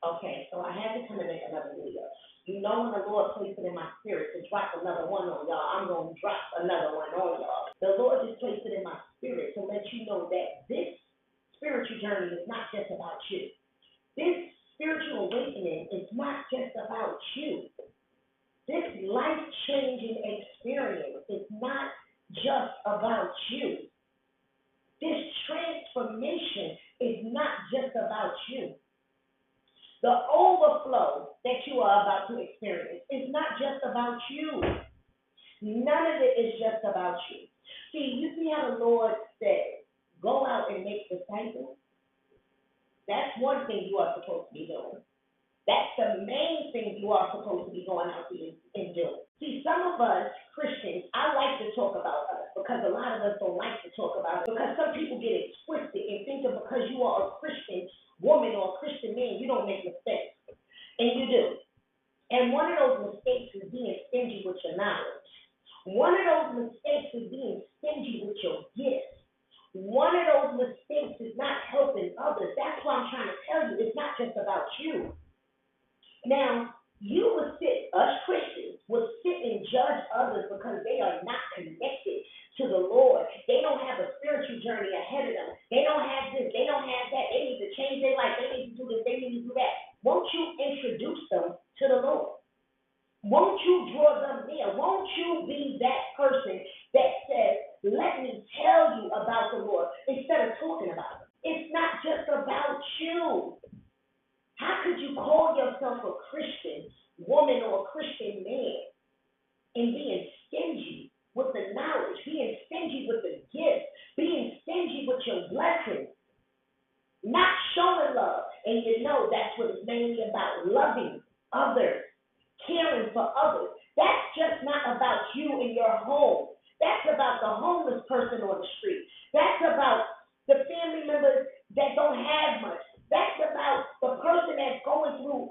Okay, so I had to come and make another video. You know when the Lord placed it in my spirit to drop another one on y'all, I'm going to drop another one on y'all. The Lord just placed it in my spirit to let you know that this spiritual journey is not just about you. This spiritual awakening is not just about you. This life-changing experience is not just about you. This transformation is not just about you. The overflow that you are about to experience is not just about you. None of it is just about you. See, you see how the Lord said, go out and make disciples? That's one thing you are supposed to be doing. That's the main thing you are supposed to be going out there and doing. See, some of us Christians, I like to talk about us because a lot of us don't like to talk about it because some people get it twisted and think that because you are a Christian woman or a Christian man, you don't make mistakes. And you do. And one of those mistakes is being stingy with your knowledge. One of those mistakes is being stingy with your gifts. One of those mistakes is not helping others. That's why I'm trying to tell you, it's not just about you. Now, you would sit, us Christians, would sit and judge others because they are not connected to the Lord. They don't have a spiritual journey ahead of them. They don't have this, they don't have that. They need to change their life. They need to do this, they need to do that. Won't you introduce them to the Lord? Won't you draw them there? Won't you be that person that says, let me tell you about the Lord instead of talking about it? It's not just about you. How could you call yourself a Christian woman or a Christian man and being stingy with the knowledge, being stingy with the gifts, being stingy with your blessings, not showing love? And you know that's what it's mainly about, loving others, caring for others. That's just not about you in your home. That's about the homeless person on the street. That's about the family members that don't have much. That's about the person that's going through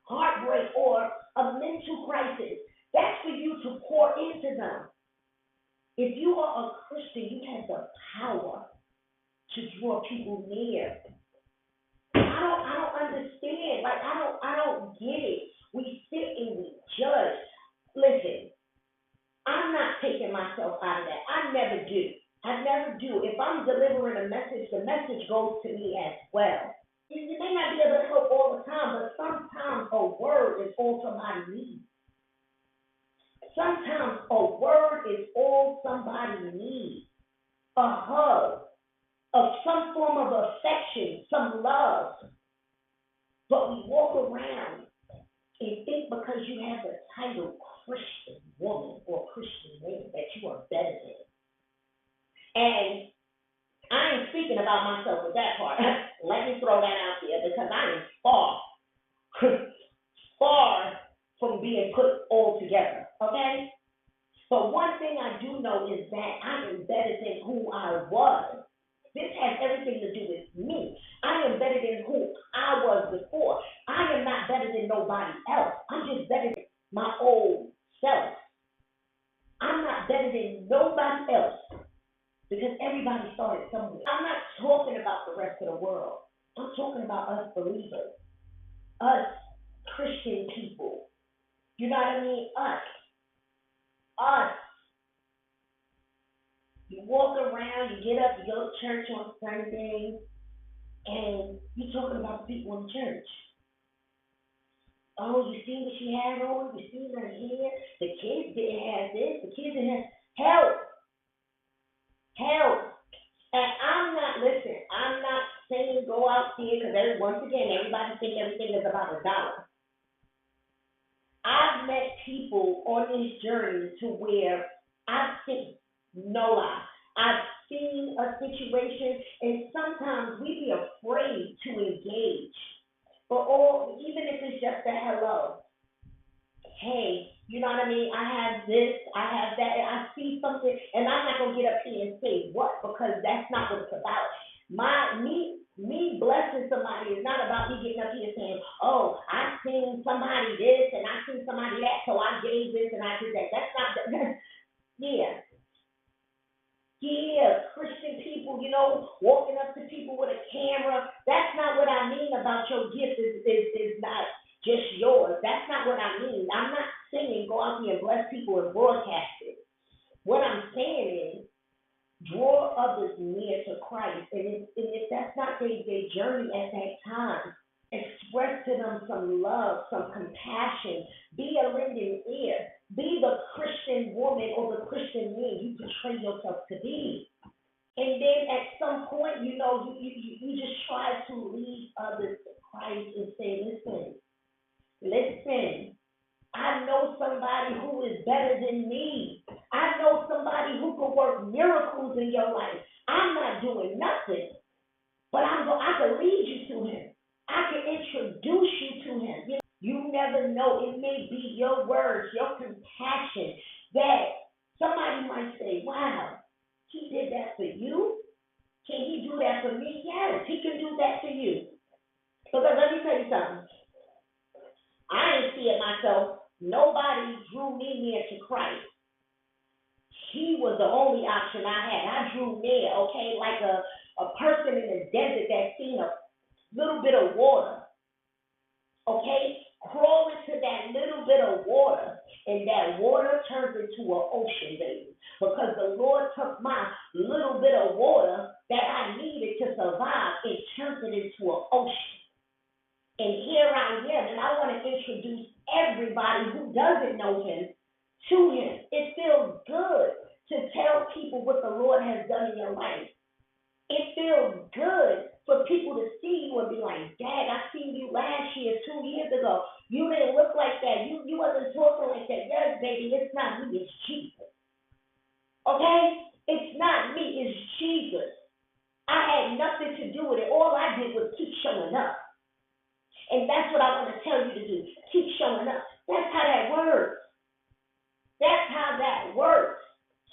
heartbreak or a mental crisis. That's for you to pour into them. If you are a Christian, you have the power to draw people near. I don't understand. Like I don't get it. We sit and we judge. Listen, I'm not taking myself out of that. I never do. I never do. If I'm delivering a message, the message goes to me as well. You may not be able to help all the time, but sometimes a word is all somebody needs. Sometimes a word is all somebody needs. A hug, of some form of affection, some love. But we walk around and think because you have the title Christian woman or Christian man that you are better than. And I ain't speaking about myself with that part. Let me throw that out there because I am far, far from being put all together. Okay? But one thing I do know is that I am better than who I was. This has everything to do with me. I am better than who I was before. I am not better than nobody else. I'm just better than my old self. I'm not better than nobody else. Because everybody started somewhere. I'm not talking about the rest of the world. I'm talking about us believers, us Christian people. You know what I mean? Us. You walk around, you get up, you go to church on Sunday, and you're talking about the people in church. Oh, you see what she had on? You see her hair? The kids didn't have this. The kids didn't have help. And I'm not saying go out there because once again, everybody think everything is about a dollar. I've met people on this journey to where I've seen, no lie, I've seen a situation and sometimes we be afraid to engage. Or even if it's just a hello. Hey, you know what I mean? I have this, I have that, and I see something, and I'm not gonna get up here and say what because that's not what it's about. Me blessing somebody is not about me getting up here saying, oh, I seen somebody this and I seen somebody that, so I gave this and I did that. That's not yeah. Yeah, Christian people, walking up to people with a camera, That's not what I mean about your gift is not just yours. That's not what I mean. I'm not saying go out there and bless people and broadcast it. What I'm saying is draw others near to Christ. And if that's not their journey at that time, express to them some love, some compassion. Be a lending ear. Be the Christian woman or the Christian man you portray yourself to be. And then at some point, you just try to lead others to Christ and say, listen, I know somebody who is better than me. I know somebody who can work miracles in your life. I'm not doing nothing, but I can lead you to him. I can introduce you to him. You never know. It may be your words, your compassion that somebody might say, wow, he did that for you? Can he do that for me? Yes, he can do that for you. Because let me tell you something. I didn't see it myself. Nobody drew me near to Christ. He was the only option I had. I drew near, okay, like a person in the desert that seen a little bit of water, okay? Crawl into that little bit of water, and that water turns into an ocean, baby. Because the Lord took my little bit of water that I needed to survive and turned it into an ocean. And here I am, and I want to introduce everybody who doesn't know him to him. It feels good to tell people what the Lord has done in your life. It feels good for people to see you and be like, Dad, I seen you last year, 2 years ago. You didn't look like that. You wasn't talking like that. Yes, baby, it's not me, it's Jesus. Okay? It's not me, it's Jesus. I had nothing to do with it. All I did was keep showing up. And that's what I want to tell you to do. Keep showing up. That's how that works. That's how that works.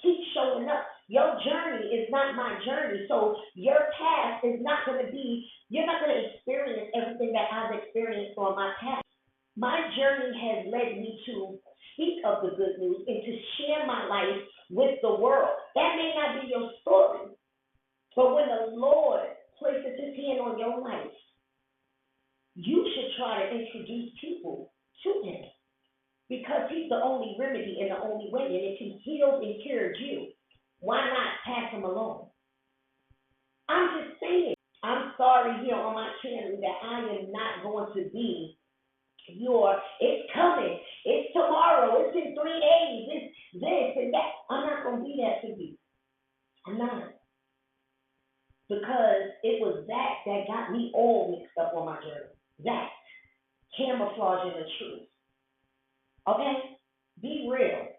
Keep showing up. Your journey is not my journey. So your path is not going to be, you're not going to experience everything that I've experienced on my path. My journey has led me to speak of the good news and to share my life with the world. That may not be your story, but when the Lord places his hand on your life, you should try to introduce people to him because he's the only remedy and the only way. And if he healed and cured you, why not pass him along? I'm just saying, I'm sorry here on my channel that I am not going to be it's coming, it's tomorrow, it's in 3 days, it's this and that. I'm not going to be that for you. I'm not. Because it was that got me all mixed up on my journey. That camouflaging the truth. Okay? Be real.